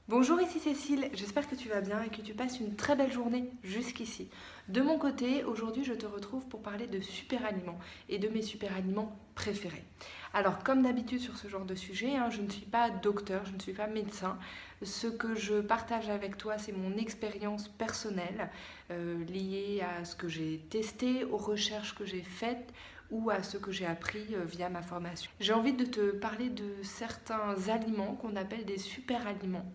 Bonjour, ici Cécile, j'espère que tu vas bien et que tu passes une très belle journée jusqu'ici. De mon côté, aujourd'hui je te retrouve pour parler de super aliments et de mes super aliments préférés. Alors comme d'habitude sur ce genre de sujet, je ne suis pas docteur, je ne suis pas médecin. Ce que je partage avec toi, c'est mon expérience personnelle liée à ce que j'ai testé, aux recherches que j'ai faites ou à ce que j'ai appris via ma formation. J'ai envie de te parler de certains aliments qu'on appelle des super aliments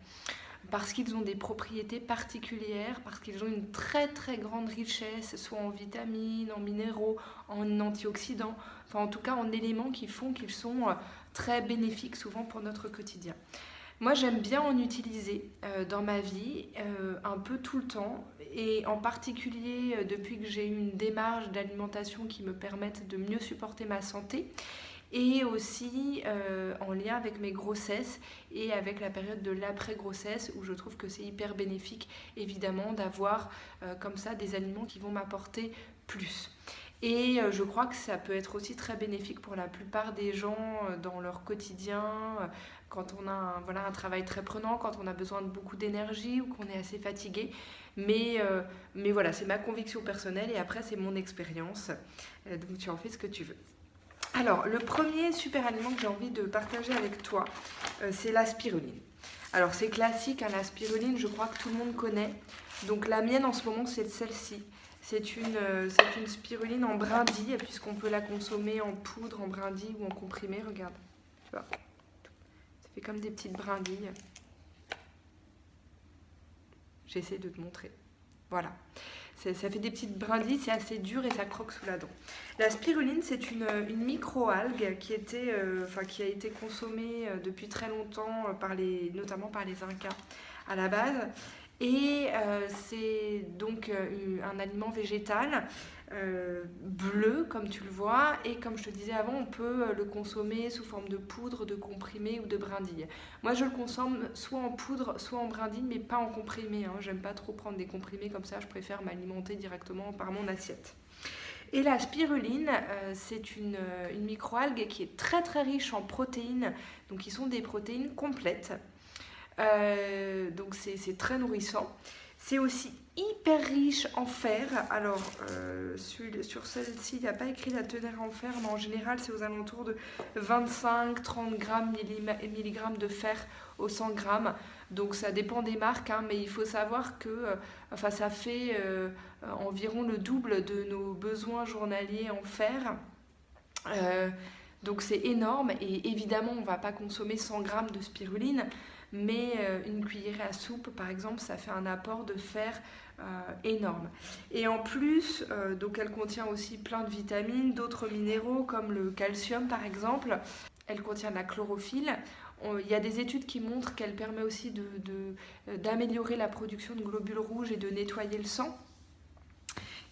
parce qu'ils ont des propriétés particulières, parce qu'ils ont une très très grande richesse, soit en vitamines, en minéraux, en antioxydants, enfin en tout cas en éléments qui font qu'ils sont très bénéfiques souvent pour notre quotidien. Moi j'aime bien en utiliser dans ma vie un peu tout le temps et en particulier depuis que j'ai eu une démarche d'alimentation qui me permette de mieux supporter ma santé et aussi en lien avec mes grossesses et avec la période de l'après-grossesse où je trouve que c'est hyper bénéfique évidemment d'avoir comme ça des aliments qui vont m'apporter plus. Et je crois que ça peut être aussi très bénéfique pour la plupart des gens dans leur quotidien, quand on a un travail très prenant, quand on a besoin de beaucoup d'énergie ou qu'on est assez fatigué. Mais voilà, c'est ma conviction personnelle et après c'est mon expérience. Donc tu en fais ce que tu veux. Alors, le premier super aliment que j'ai envie de partager avec toi, c'est la spiruline. Alors, c'est classique, la spiruline, je crois que tout le monde connaît. Donc, la mienne en ce moment, c'est celle-ci. C'est une spiruline en brindilles, puisqu'on peut la consommer en poudre, en brindilles ou en comprimé. Regarde. Tu vois, ça fait comme des petites brindilles. J'essaie de te montrer. Voilà. Ça fait des petites brindilles, c'est assez dur et ça croque sous la dent. La spiruline, c'est une micro-algue qui a été consommée depuis très longtemps, notamment par les Incas à la base. Et c'est donc un aliment végétal bleu, comme tu le vois. Et comme je te disais avant, on peut le consommer sous forme de poudre, de comprimé ou de brindille. Moi, je le consomme soit en poudre, soit en brindille, mais pas en comprimé. J'aime pas trop prendre des comprimés comme ça, je préfère m'alimenter directement par mon assiette. Et la spiruline, c'est une microalgue qui est très très riche en protéines, donc qui sont des protéines complètes. Donc c'est très nourrissant. C'est aussi hyper riche en fer. Alors, sur celle-ci, il n'y a pas écrit la teneur en fer, mais en général, c'est aux alentours de 25-30 grammes milligrammes de fer au 100 grammes. Donc, ça dépend des marques, mais il faut savoir que ça fait environ le double de nos besoins journaliers en fer. Donc c'est énorme et évidemment on ne va pas consommer 100 grammes de spiruline, mais une cuillerée à soupe par exemple ça fait un apport de fer énorme. Et en plus, donc elle contient aussi plein de vitamines, d'autres minéraux comme le calcium par exemple. Elle contient de la chlorophylle. Il y a des études qui montrent qu'elle permet aussi d'améliorer la production de globules rouges et de nettoyer le sang.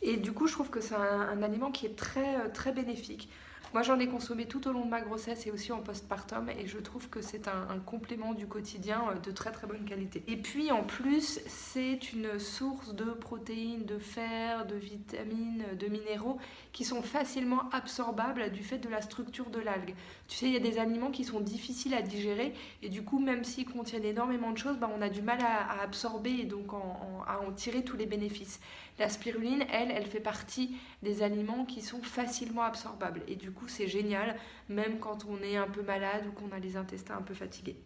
Et du coup, je trouve que c'est un aliment qui est très, très bénéfique. Moi, j'en ai consommé tout au long de ma grossesse et aussi en postpartum et je trouve que c'est un complément du quotidien de très très bonne qualité. Et puis en plus, c'est une source de protéines, de fer, de vitamines, de minéraux qui sont facilement absorbables du fait de la structure de l'algue. Tu sais, il y a des aliments qui sont difficiles à digérer et du coup, même s'ils contiennent énormément de choses, on a du mal à absorber et donc à en tirer tous les bénéfices. La spiruline, elle fait partie des aliments qui sont facilement absorbables. Et du coup, c'est génial, même quand on est un peu malade ou qu'on a les intestins un peu fatigués.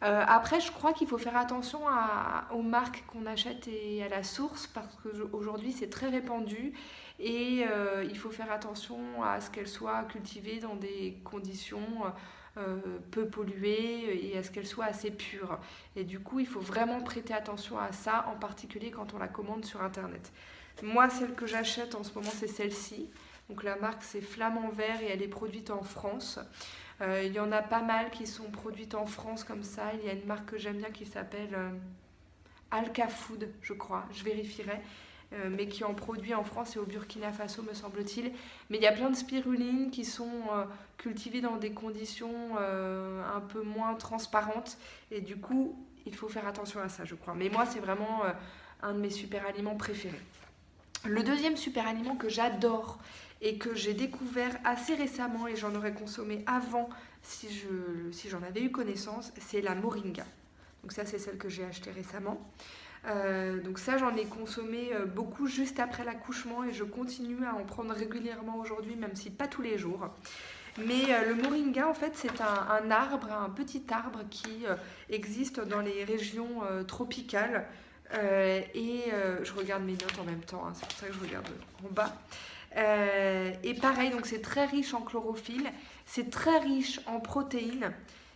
Après, je crois qu'il faut faire attention aux marques qu'on achète et à la source, parce qu'aujourd'hui, c'est très répandu. Et il faut faire attention à ce qu'elles soient cultivées dans des conditions peu polluées et à ce qu'elles soient assez pures. Et du coup, il faut vraiment prêter attention à ça, en particulier quand on la commande sur Internet. Moi, celle que j'achète en ce moment, c'est celle-ci. Donc la marque, c'est Flamand Vert et elle est produite en France. Il y en a pas mal qui sont produites en France comme ça. Il y a une marque que j'aime bien qui s'appelle Alka Food, je crois. Je vérifierai. Mais qui en produit en France et au Burkina Faso, me semble-t-il. Mais il y a plein de spirulines qui sont cultivées dans des conditions un peu moins transparentes. Et du coup, il faut faire attention à ça, je crois. Mais moi, c'est vraiment un de mes super aliments préférés. Le deuxième super aliment que j'adore et que j'ai découvert assez récemment et j'en aurais consommé avant si j'en avais eu connaissance, c'est la moringa. Donc ça, c'est celle que j'ai achetée récemment. Donc ça, j'en ai consommé beaucoup juste après l'accouchement et je continue à en prendre régulièrement aujourd'hui, même si pas tous les jours. Mais le moringa, en fait, c'est un arbre, un petit arbre qui existe dans les régions tropicales. Je regarde mes notes en même temps, hein, c'est pour ça que je regarde en bas. Et pareil, donc c'est très riche en chlorophylle, c'est très riche en protéines,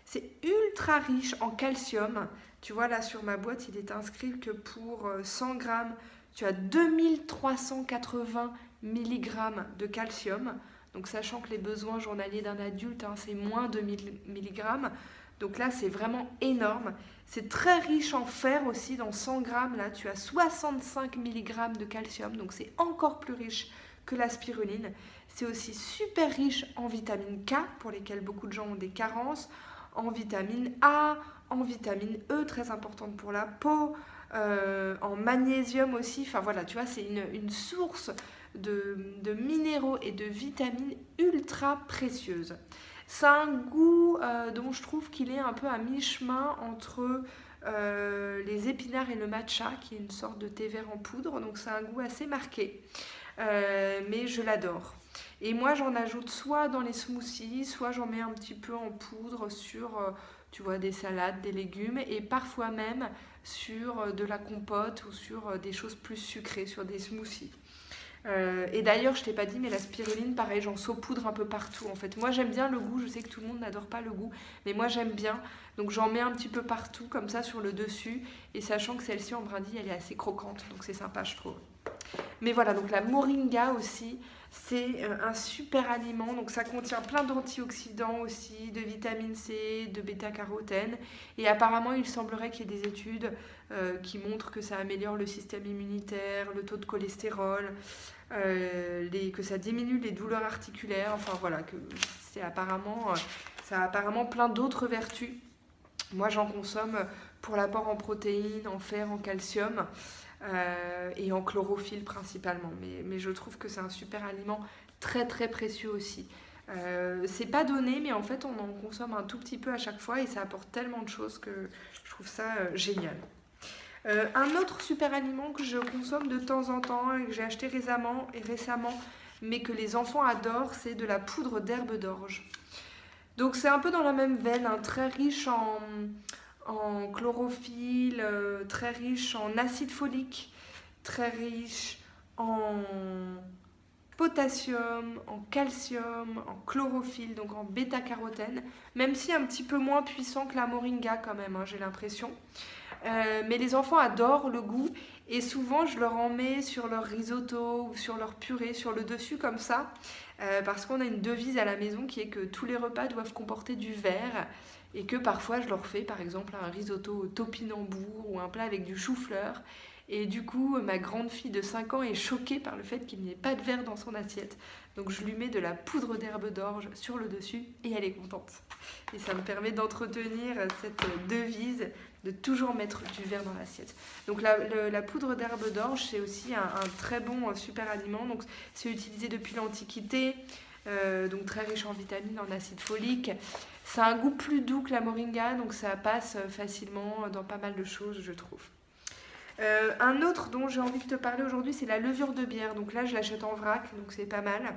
c'est ultra riche en calcium. Tu vois là sur ma boîte, il est inscrit que pour 100 grammes, tu as 2380 mg de calcium. Donc sachant que les besoins journaliers d'un adulte, hein, c'est moins de 1000 mg. Donc là, c'est vraiment énorme. C'est très riche en fer aussi. Dans 100 grammes, là, tu as 65 mg de calcium. Donc c'est encore plus riche que la spiruline. C'est aussi super riche en vitamine K, pour lesquelles beaucoup de gens ont des carences, en vitamine A, en vitamine E, très importante pour la peau, en magnésium aussi. Enfin voilà, tu vois, c'est une source de minéraux et de vitamines ultra précieuses. Ça a un goût dont je trouve qu'il est un peu à mi-chemin entre les épinards et le matcha, qui est une sorte de thé vert en poudre. Donc ça a un goût assez marqué, mais je l'adore. Et moi, j'en ajoute soit dans les smoothies, soit j'en mets un petit peu en poudre sur, tu vois, des salades, des légumes, et parfois même sur de la compote ou sur des choses plus sucrées, sur des smoothies. Et d'ailleurs, je t'ai pas dit, mais la spiruline, pareil, j'en saupoudre un peu partout. En fait, moi, j'aime bien le goût. Je sais que tout le monde n'adore pas le goût, mais moi, j'aime bien. Donc, j'en mets un petit peu partout, comme ça, sur le dessus. Et sachant que celle-ci en brindille, elle est assez croquante, donc c'est sympa, je trouve. Mais voilà, donc la moringa aussi, c'est un super aliment. Donc, ça contient plein d'antioxydants aussi, de vitamine C, de bêta-carotène. Et apparemment, il semblerait qu'il y ait des études qui montrent que ça améliore le système immunitaire, le taux de cholestérol, que ça diminue les douleurs articulaires. Enfin voilà, que ça a apparemment plein d'autres vertus. Moi, j'en consomme pour l'apport en protéines, en fer, en calcium et en chlorophylle principalement. Mais je trouve que c'est un super aliment très très précieux aussi. C'est pas donné, mais en fait, on en consomme un tout petit peu à chaque fois et ça apporte tellement de choses que je trouve ça génial. Un autre super aliment que je consomme de temps en temps et que j'ai acheté récemment, mais que les enfants adorent, c'est de la poudre d'herbe d'orge. Donc c'est un peu dans la même veine, hein, très riche en chlorophylle, très riche en acide folique, très riche en potassium, en calcium, en chlorophylle, donc en bêta-carotène, même si un petit peu moins puissant que la moringa quand même, hein, j'ai l'impression. Mais les enfants adorent le goût et souvent je leur en mets sur leur risotto ou sur leur purée, sur le dessus comme ça, parce qu'on a une devise à la maison qui est que tous les repas doivent comporter du verre et que parfois je leur fais par exemple un risotto au topinambour ou un plat avec du chou-fleur. Et du coup, ma grande fille de 5 ans est choquée par le fait qu'il n'y ait pas de verre dans son assiette. Donc je lui mets de la poudre d'herbe d'orge sur le dessus et elle est contente. Et ça me permet d'entretenir cette devise de toujours mettre du verre dans l'assiette. Donc la poudre d'herbe d'orge, c'est aussi un très bon super aliment. Donc c'est utilisé depuis l'Antiquité, donc très riche en vitamines, en acide folique. Ça a un goût plus doux que la moringa, donc ça passe facilement dans pas mal de choses, je trouve. Un autre dont j'ai envie de te parler aujourd'hui, c'est la levure de bière. Donc là, je l'achète en vrac, donc c'est pas mal.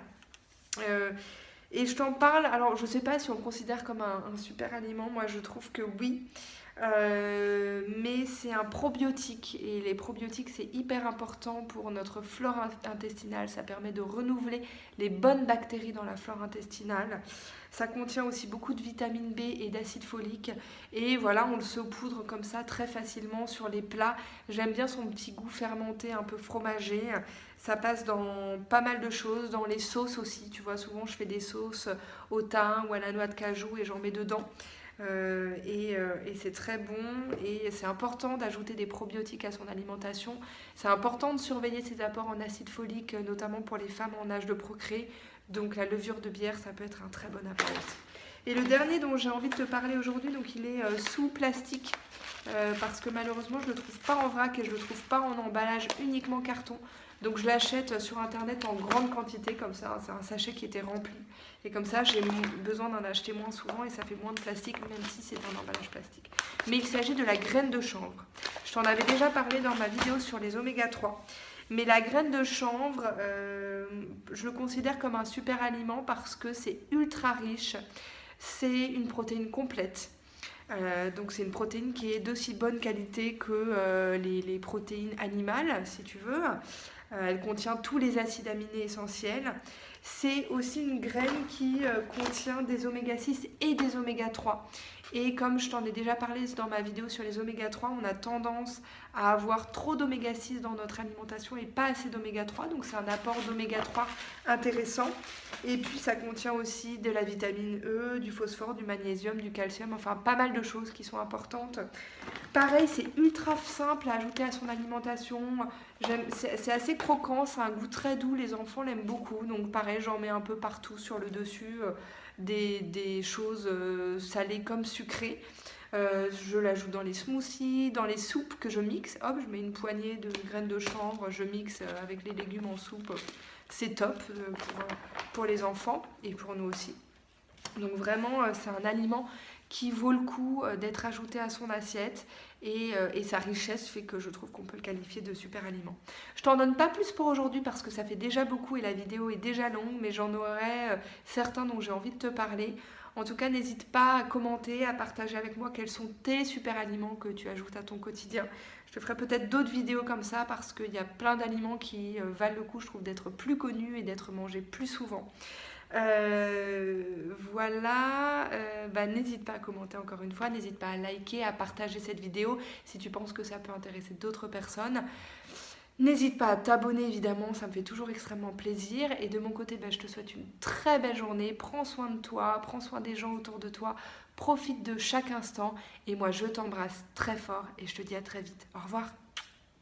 Et je t'en parle, alors je sais pas si on le considère comme un super aliment, moi je trouve que oui. Mais c'est un probiotique et les probiotiques c'est hyper important pour notre flore intestinale, ça permet de renouveler les bonnes bactéries dans la flore intestinale. Ça contient aussi beaucoup de vitamine B et d'acide folique et voilà, on le saupoudre comme ça très facilement sur les plats. J'aime bien son petit goût fermenté un peu fromagé, ça passe dans pas mal de choses, dans les sauces aussi, tu vois, souvent je fais des sauces au thym ou à la noix de cajou et j'en mets dedans. Et c'est très bon et c'est important d'ajouter des probiotiques à son alimentation. C'est important de surveiller ses apports en acide folique, notamment pour les femmes en âge de procréer. Donc la levure de bière, ça peut être un très bon apport aussi. Et le dernier dont j'ai envie de te parler aujourd'hui, donc il est sous plastique parce que malheureusement je ne le trouve pas en vrac et je ne le trouve pas en emballage uniquement carton. Donc je l'achète sur internet en grande quantité comme ça, c'est un sachet qui était rempli. Et comme ça j'ai besoin d'en acheter moins souvent et ça fait moins de plastique même si c'est un emballage plastique. mais il s'agit de la graine de chanvre. Je t'en avais déjà parlé dans ma vidéo sur les oméga 3. Mais la graine de chanvre, je le considère comme un super aliment parce que c'est ultra riche. C'est une protéine complète. Donc c'est une protéine qui est d'aussi bonne qualité que les protéines animales, si tu veux. Elle contient tous les acides aminés essentiels. C'est aussi une graine qui contient des oméga 6 et des oméga 3. Et comme je t'en ai déjà parlé dans ma vidéo sur les oméga 3, on a tendance à avoir trop d'oméga 6 dans notre alimentation et pas assez d'oméga 3. Donc c'est un apport d'oméga 3 intéressant. Et puis ça contient aussi de la vitamine E, du phosphore, du magnésium, du calcium, enfin pas mal de choses qui sont importantes. Pareil, c'est ultra simple à ajouter à son alimentation. C'est assez croquant, c'est un goût très doux, les enfants l'aiment beaucoup. Donc pareil, j'en mets un peu partout sur le dessus, des choses salées comme sucrées. Je l'ajoute dans les smoothies, dans les soupes que je mixe. Hop, je mets une poignée de graines de chanvre, je mixe avec les légumes en soupe. C'est top pour les enfants et pour nous aussi. Donc vraiment, c'est un aliment qui vaut le coup d'être ajouté à son assiette et sa richesse fait que je trouve qu'on peut le qualifier de super aliment. Je t'en donne pas plus pour aujourd'hui parce que ça fait déjà beaucoup et la vidéo est déjà longue, mais j'en aurai certains dont j'ai envie de te parler. En tout cas, n'hésite pas à commenter, à partager avec moi quels sont tes super aliments que tu ajoutes à ton quotidien. Je te ferai peut-être d'autres vidéos comme ça parce qu'il y a plein d'aliments qui valent le coup, je trouve, d'être plus connus et d'être mangés plus souvent. Voilà, n'hésite pas à commenter encore une fois, n'hésite pas à liker, à partager cette vidéo si tu penses que ça peut intéresser d'autres personnes. N'hésite pas à t'abonner évidemment, ça me fait toujours extrêmement plaisir. Et de mon côté, je te souhaite une très belle journée, prends soin de toi, prends soin des gens autour de toi, profite de chaque instant. Et moi je t'embrasse très fort et je te dis à très vite. Au revoir.